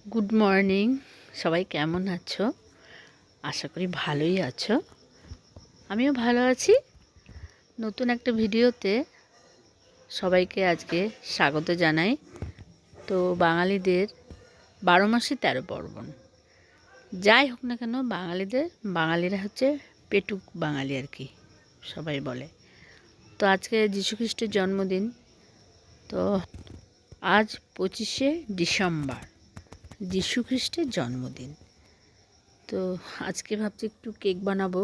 Good morning. সবাই কেমন আছো? আশা করি ভালোই আছো। আমিও ভালো আছি। নতুন একটা ভিডিওতে সবাইকে আজকে স্বাগত জানাই। তো বাঙালিদের 12 মাসে 13 পার্বণ, যাই হোক না কেন বাঙালিরা হচ্ছে পেটুক বাঙালি আর কি সবাই বলে। তো আজকে যীশুখ্রিস্টের জন্মদিন। তো আজ 25শে ডিসেম্বর, যীশুখ্রিস্টের জন্মদিন। তো আজকে ভাবছি একটু কেক বানাবো।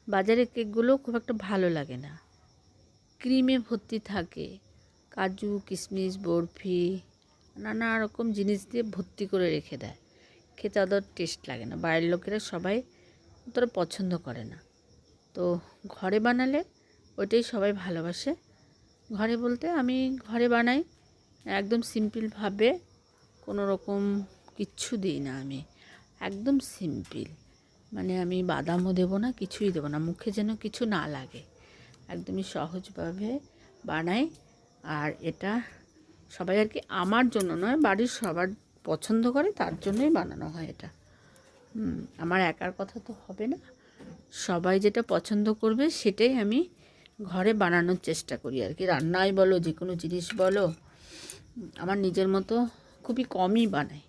বাজারের কেকগুলো খুব একটা ভালো লাগে না, ক্রিমে ভর্তি থাকে, কাজু কিশমিশ বরফি নানা রকম জিনিস দিয়ে ভর্তি করে রেখে দেয়। খেতে অত টেস্ট লাগে না, বাইরের লোকেরা সবাই অতটা পছন্দ করে না। তো ঘরে বানালে ওইটাই সবাই ভালোবাসে। ঘরে বলতে আমি ঘরে বানাই একদম সিম্পলভাবে, কোনো রকম কিচ্ছু দিই না, আমি একদম সিম্পল। মানে আমি বাদামও দেবো না, কিছুই দেবো না, মুখে যেন কিছু না লাগে, একদমই সহজভাবে বানাই। আর এটা সবাই আর কি আমার জন্য নয়, বাড়ির সবার পছন্দ করে, তার জন্যই বানানো হয় এটা। আমার একার কথা তো হবে না, সবাই যেটা পছন্দ করবে সেটাই আমি ঘরে বানানোর চেষ্টা করি আর কি। রান্নাই বলো, যে কোনো জিনিস বলো, আমার নিজের মতো খুবই কমই বানাই।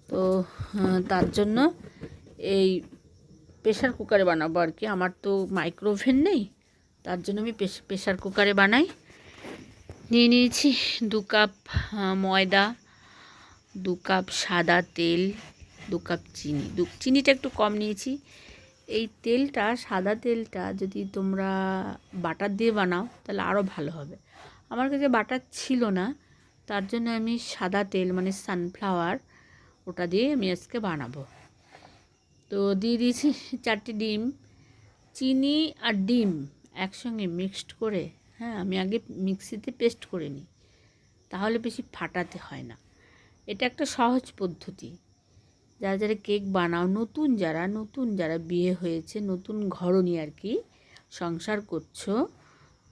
তো তার জন্য এই প্রেশার কুকারে বানাবো আর কি। আমার তো মাইক্রোওভেন নেই, তার জন্য আমি প্রেশার কুকারে বানাই। নিয়ে নিয়েছি 2 কাপ ময়দা, 2 কাপ সাদা তেল, 2 কাপ চিনি। চিনিটা একটু কম নিয়েছি। এই তেলটা, সাদা তেলটা যদি তোমরা বাটার দিয়ে বানাও তাহলে আরও ভালো হবে। আমার কাছে বাটার ছিল না, তার জন্য আমি সাদা তেল মানে সানফ্লাওয়ার, ওটা দিয়ে আমি আজকে বানাবো। তো দিয়ে দিয়েছি 4টে ডিম। চিনি আর ডিম একসঙ্গে মিক্সড করে, আমি আগে মিক্সিতে পেস্ট করে নিই, তাহলে বেশি ফাটাতে হয় না। এটা একটা সহজ পদ্ধতি। যারা যারা কেক বানাও, নতুন যারা বিয়ে হয়েছে, নতুন ঘরণী আর কি, সংসার করছো,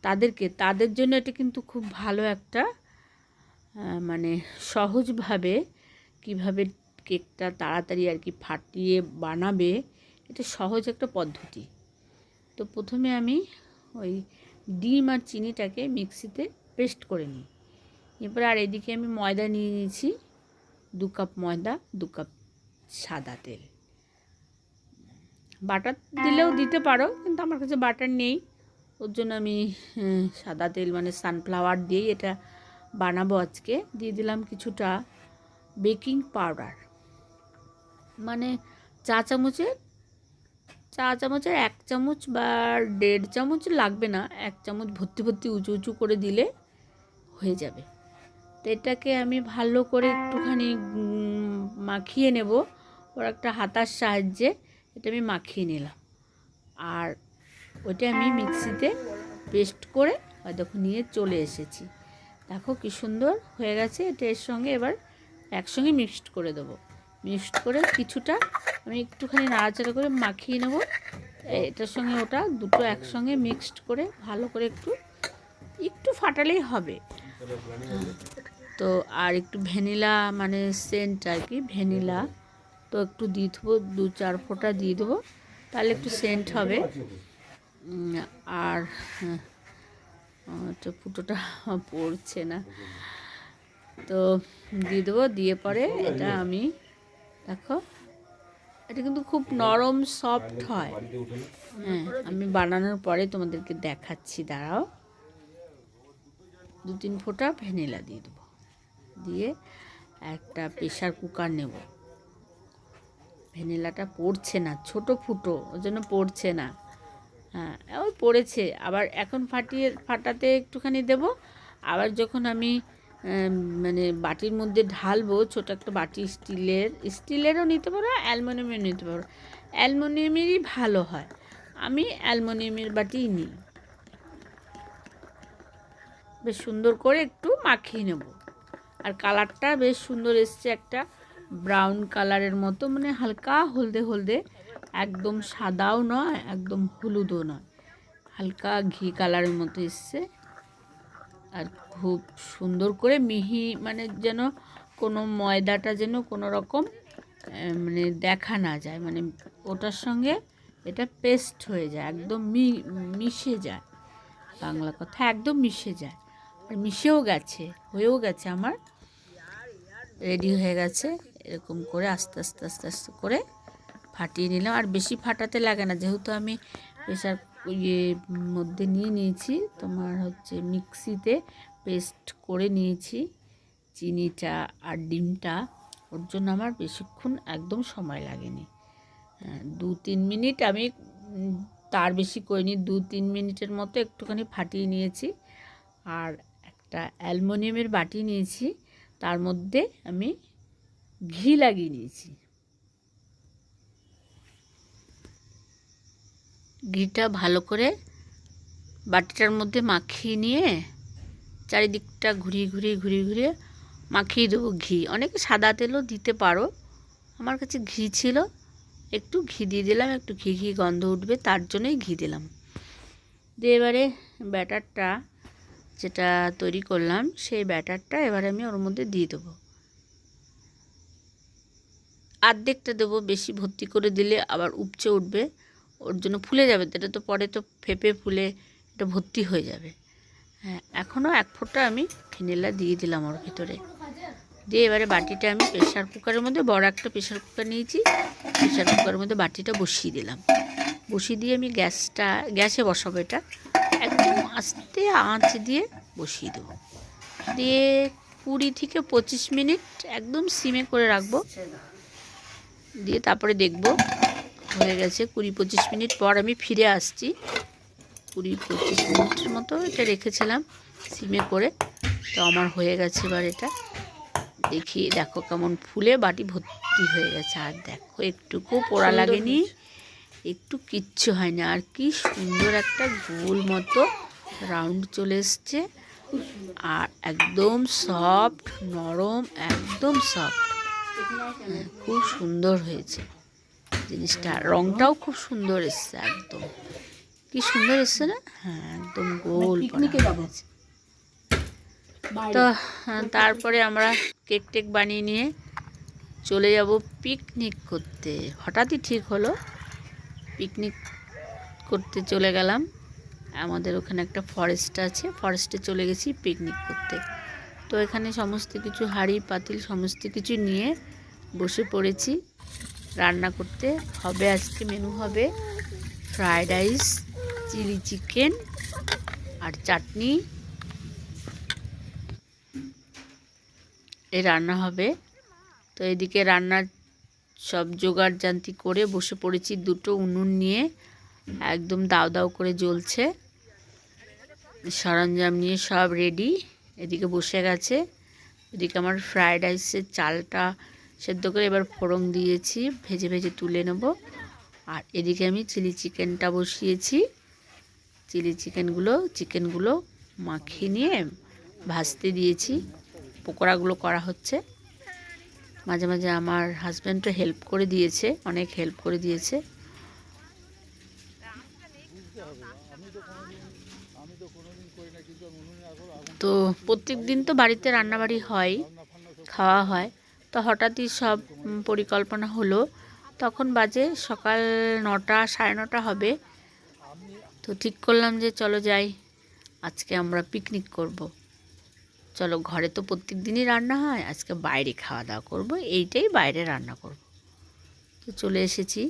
তাদের জন্য এটা কিন্তু খুব ভালো একটা মানে সহজভাবে কিভাবে কেকটা তাড়াতাড়ি আর কি ফাটিয়ে বানাবে, এটা সহজ একটা পদ্ধতি। তো প্রথমে আমি ওই ডিম আর চিনিটাকে মিক্সিতে পেস্ট করে নিই। এরপরে আর এদিকে আমি ময়দা নিয়ে নিয়েছি, 2 কাপ ময়দা, 2 কাপ সাদা তেল। বাটার দিলেও দিতে পারো, কিন্তু আমার কাছে বাটার নেই, ওর জন্য আমি সাদা তেল মানে সানফ্লাওয়ার দিয়েই এটা বানাবো আজকে। দিয়ে দিলাম কিছুটা বেকিং পাউডার, মানে চা চামচের 1 চামচ বা 1.5 চামচ লাগবে না, 1 চামচ ভর্তি ভর্তি উঁচু উঁচু করে দিলে হয়ে যাবে। তো এটাকে আমি ভালো করে একটুখানি মাখিয়ে নেব, ওর একটা হাতার সাহায্যে এটা আমি মাখিয়ে নিলাম। আর ওইটা আমি মিক্সিতে পেস্ট করে দেখো নিয়ে চলে এসেছি। দেখো কি সুন্দর হয়ে গেছে। এটা এর সঙ্গে এবার একসঙ্গে মিক্সড করে দেবো। মিক্সড করে কিছুটা আমি একটুখানি নাড়াচাড়া করে মাখিয়ে নেব। এটার সঙ্গে ওটা দুটো একসঙ্গে মিক্সড করে ভালো করে একটু ফাটালেই হবে। তো আর একটু ভ্যানিলা মানে সেন্ট আর কি, ভ্যানিলা তো একটু দিয়ে দেবো, 2-4 ফোঁটা দিয়ে দেবো, তাহলে একটু সেন্ট হবে। আর ফুটোটা পড়ছে না, তো দিয়ে দেবো। দিয়ে পরে এটা আমি দেখো, এটা কিন্তু খুব নরম সফট হয়। আমি বানানোর পরে তোমাদেরকে দেখাচ্ছি, দাঁড়াও। 2-3 ফোঁটা ভ্যানিলা দিয়ে দেবো, দিয়ে একটা প্রেশার কুকার নেব। ভ্যানিলাটা পড়ছে না, ছোট ফুটো, ওর জন্য পড়ছে না। ওই পড়েছে, আবার এখন ফাটাতে একটুখানি দেব। আবার যখন আমি মানে বাটির মধ্যে ঢালবো, ছোটো একটা বাটি, স্টিলেরও নিতে পারো, অ্যালুমিনিয়ামের নিতে পারো, অ্যালুমিনিয়ামেরই ভালো হয়। আমি অ্যালুমিনিয়ামের বাটিই নিই। বেশ সুন্দর করে একটু মাখিয়ে নেব। আর কালারটা বেশ সুন্দর এসছে, একটা ব্রাউন কালারের মতো, মানে হালকা হলদে হলদে, একদম সাদাও নয় একদম হলুদও নয়, হালকা ঘি কালারের মতো এসছে। আর খুব সুন্দর করে মিহি, মানে যেন কোনো ময়দাটা যেন কোনো রকম মানে দেখা না যায়, মানে ওটার সঙ্গে এটা পেস্ট হয়ে যায়, একদম মিশে যায়, বাংলা কথা একদম মিশে যায়। আর মিশেও গেছে, হয়েও গেছে, আমার রেডি হয়ে গেছে। এরকম করে আস্তে আস্তে আস্তে আস্তে করে ফাটিয়ে নিলাম। আর বেশি ফাটাতে লাগে না, যেহেতু আমি প্রেশার মধ্যে নিয়ে নিয়েছি, তোমার হচ্ছে মিক্সিতে পেস্ট করে নিয়েছি চিনিটা আর ডিমটা, ওর জন্য আমার বেশিক্ষণ একদম সময় লাগেনি। 2-3 মিনিট, আমি তার বেশি করিনি, 2-3 মিনিটের মতো একটুখানি ফাটিয়ে নিয়েছি। আর একটা অ্যালুমিনিয়ামের বাটি নিয়েছি, তার মধ্যে আমি ঘি লাগিয়ে নিয়েছি। ঘিটা ভালো করে বাটিটার মধ্যে মাখিয়ে নিয়ে চারিদিকটা ঘুরিয়ে ঘুরিয়ে ঘুরিয়ে ঘুরিয়ে মাখিয়ে দেবো ঘি। অনেকে সাদা তেলও দিতে পারো, আমার কাছে ঘি ছিল, একটু ঘি দিয়ে দিলাম, একটু ঘি ঘি গন্ধ উঠবে তার জন্যই ঘি দিলাম। দিয়ে এবারে ব্যাটারটা যেটা তৈরি করলাম, সেই ব্যাটারটা এবারে আমি ওর মধ্যে দিয়ে দেবো। অর্ধেকটা দেবো, বেশি ভর্তি করে দিলে আবার উপচে উঠবে, ওর জন্য ফুলে যাবে, এটা তো পরে তো ফেপে ফুলে এটা ভর্তি হয়ে যাবে। হ্যাঁ, এখনও 1 ফোঁটা আমি ভ্যানিলা দিয়ে দিলাম ওর ভিতরে। দিয়ে এবারে বাটিটা আমি প্রেশার কুকারের মধ্যে, বড় একটা প্রেশার কুকার নিয়েছি, প্রেশার কুকারের মধ্যে বাটিটা বসিয়ে দিলাম। বসিয়ে দিয়ে আমি গ্যাসে বসাবো, এটা একদম আস্তে আঁচ দিয়ে বসিয়ে দেবো। দিয়ে 20 থেকে 25 মিনিট একদম সিমে করে রাখবো। দিয়ে তারপরে দেখবো হয়ে গেছে। 20-25 মিনিট পর আমি ফিরে আসছি। 20-25 মিনিটের মতো এটা রেখেছিলাম সিমে করে, তো আমার হয়ে গেছে। এবার এটা দেখি, দেখো কেমন ফুলে বাটি ভর্তি হয়ে গেছে। আর দেখো একটুকু পোড়া লাগেনি, একটু কিচ্ছু হয়নি। আর কি সুন্দর একটা গোল মতো রাউন্ড চলে এসছে, আর একদম সফট, নরম, একদম সফট, খুব সুন্দর হয়েছে জিনিসটা। রংটাও খুব সুন্দর এসছে, একদম কি সুন্দর এসছে না? হ্যাঁ, একদম গোল গেছে। তো তারপরে আমরা কেক টেক বানিয়ে নিয়ে চলে যাব পিকনিক করতে। হঠাৎই ঠিক হলো, পিকনিক করতে চলে গেলাম। আমাদের ওখানে একটা ফরেস্ট আছে, ফরেস্টে চলে গেছি পিকনিক করতে। তো এখানে সমস্ত কিছু হাঁড়ি পাতিল সমস্ত কিছু নিয়ে বসে পড়েছি রান্না করতে। হবে আজকে মেনু হবে ফ্রায়েড রাইস, চিলি চিকেন আর চাটনি, এই রান্না হবে। তো এদিকে রান্নার সব জোগাড় জান্তি করে বসে পড়েছি, 2টো উনুন নিয়ে একদম দাও দাও করে জ্বলছে, সরঞ্জাম নিয়ে সব রেডি। এদিকে বসে গেছে। এদিকে আমার ফ্রায়েড রাইসের চালটা সেদ্ধ করে এবার ফোড়ন দিয়েছি, ভেজে ভেজে তুলে নেব। আর এদিকে আমি চিলি চিকেনটা বসিয়েছি, চিকেনগুলো মাখিয়ে নিয়ে ভাজতে দিয়েছি। পকোড়াগুলো করা হচ্ছে। মাঝে মাঝে আমার হাজব্যান্ডও হেল্প করে দিয়েছে, অনেক হেল্প করে দিয়েছে। তো প্রত্যেক দিন তো বাড়িতে রান্নাবাড়ি হয়, খাওয়া হয়। তো হঠাৎই সব পরিকল্পনা হলো, তখন বাজে সকাল 9টা, 9:30 হবে। তো ঠিক করলাম যে চলো যাই, আজকে আমরা পিকনিক করব। চলো, ঘরে তো প্রত্যেক দিনই রান্না হয়, আজকে বাইরে খাওয়া দাওয়া করবো, এইটাই বাইরে রান্না করব। তো চলে এসেছি।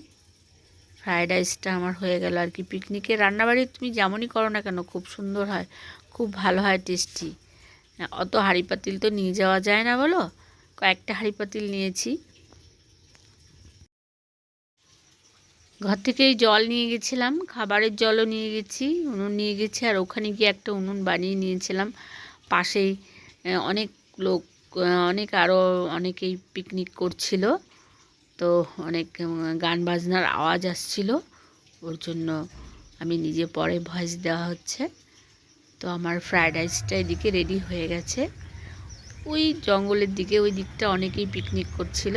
ফ্রায়েড রাইসটা আমার হয়ে গেল। আর কি, পিকনিকে রান্নাবাড়ি তুমি যেমনই করো না কেন খুব সুন্দর হয়, খুব ভালো হয়, টেস্টি। অত হাঁড়ি পাতিল তো নিয়ে যাওয়া যায় না, বলো, কয়েকটা হাঁড়ি পাতিল নিয়েছি। ঘর থেকেই জল নিয়ে গেছিলাম, খাবারের জলও নিয়ে গেছি, উনুন নিয়ে গেছি। আর ওখানে গিয়ে একটা উনুন বানিয়ে নিয়েছিলাম। পাশেই অনেক লোক, আরও অনেকেই পিকনিক করছিল, তো অনেক গান বাজনার আওয়াজ আসছিল, ওর জন্য আমি নিজে পরে ভয়েস দেওয়া হচ্ছে। তো আমার ফ্রায়েড রাইসটা এদিকে রেডি হয়ে গেছে। ওই জঙ্গলের দিকে, ওই দিকটা অনেকেই পিকনিক করছিল,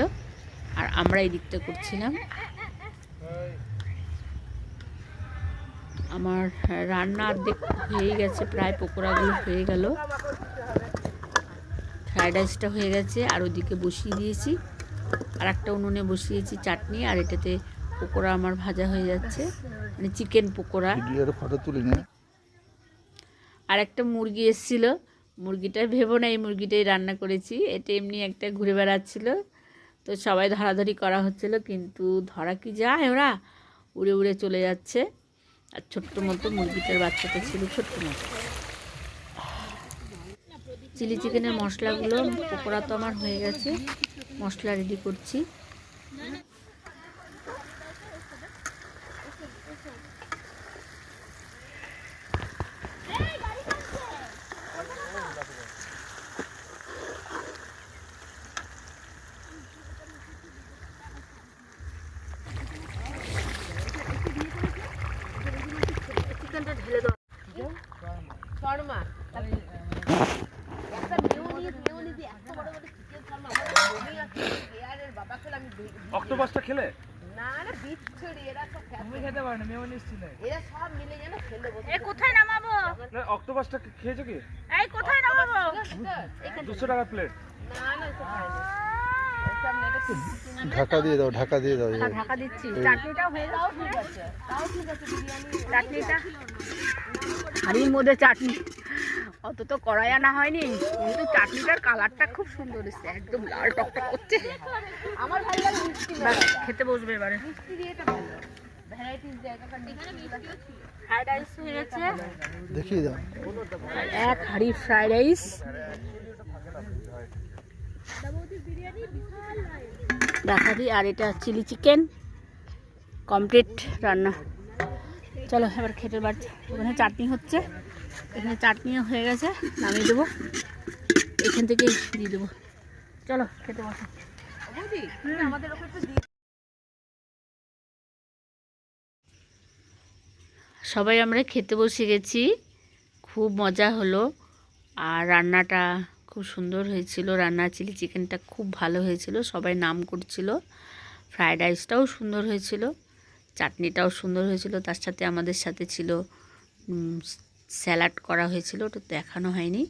আর আমরা এই দিকটা করছিলাম। আমার রান্না অর্ধেক হয়ে গেছে, প্রায় পকোড়াগুলো হয়ে গেল। ফ্রায়েড রাইসটা হয়ে গেছে, আর ওদিকে বসিয়ে দিয়েছি, আর একটা উনুনে বসিয়েছি চাটনি, আর এটাতে পকোড়া আমার ভাজা হয়ে যাচ্ছে, মানে চিকেন পকোড়া। ফটো তুলি না। আর একটা মুরগি এসেছিলো, মুরগিটা ভেবো না এই মুরগিটাই রান্না করেছি, এটা এমনি একটা ঘুরে বেড়াচ্ছিল, তো সবাই ধরাধরি করা হচ্ছিলো, কিন্তু ধরা কি যায়, ওরা উড়ে উড়ে চলে যাচ্ছে। আর ছোট্ট মতো মুরগিটার বাচ্চাটা ছিল ছোট্ট মতো। চিলি চিকেনের মশলাগুলো, পকোড়া তো আমার হয়ে গেছে, মশলা রেডি করছি। চিকেনটা ঢেলে দাও। শর্মা অক্টোপাসটা খেলে? না না বিচ্ছুরি, এরা তো তুমি খেতে পারো না, মেয়োনিজ ছিল। এরা সব মিলে যেন খেলে বসে। এ কোথায় নামাবো? না অক্টোপাসটা খেয়েছো কি? এই কোথায় নামাবো? 200 টাকা প্লেট। না না তো খায়নি। ওসব না, এটা ঢাকা দিয়ে দাও, ঢাকা দিয়ে দাও। ঢাকা দিচ্ছি। চাটনিটাও হয়ে তাও ঠিক আছে, তাও ঠিক আছে। বিরিয়ানি চাটনিটা হাড়ির মধ্যে চাটনি, অত তো কড়াই আনা হয়নি, কিন্তু চাটনিটার কালারটা খুব সুন্দর এসেছে, একদম লাল টকটক করছে। আমার ভালো লাগে মিষ্টি, ব্যাস, খেতে বসবে এবারে। মিষ্টি দিয়ে এটা ভালো। ভ্যারাইটিস জায়গাটা এখানে মিষ্টিও ছিল। ফ্রাইড রাইস হয়ে গেছে, দেখিয়ে দাও। এক হাঁড়ি ফ্রাইড রাইস। দেখা দিই, আর এটা চিলি চিকেন কমপ্লিট রান্না। চলো এবার খেতে পারছি। ওখানে চাটনি হচ্ছে, এখানে চাটনিও হয়ে গেছে, নামিয়ে দেবো, এখান থেকেই দিয়ে দেবো। চলো খেতে বসো। বৌদি আমাদের ওখানে তো সবাই আমরা খেতে বসে গেছি, খুব মজা হলো, আর রান্নাটা খুব সুন্দর হয়েছিল। রান্না চিলি চিকেনটা খুব ভালো হয়েছিল, সবাই নাম করছিল। ফ্রায়েড রাইসটাও সুন্দর হয়েছিল, চাটনিটাও সুন্দর হয়েছিল, তার সাথে আমাদের সাথে ছিল স্যালাড করা হয়েছিল, ওটা দেখানো হয়নি।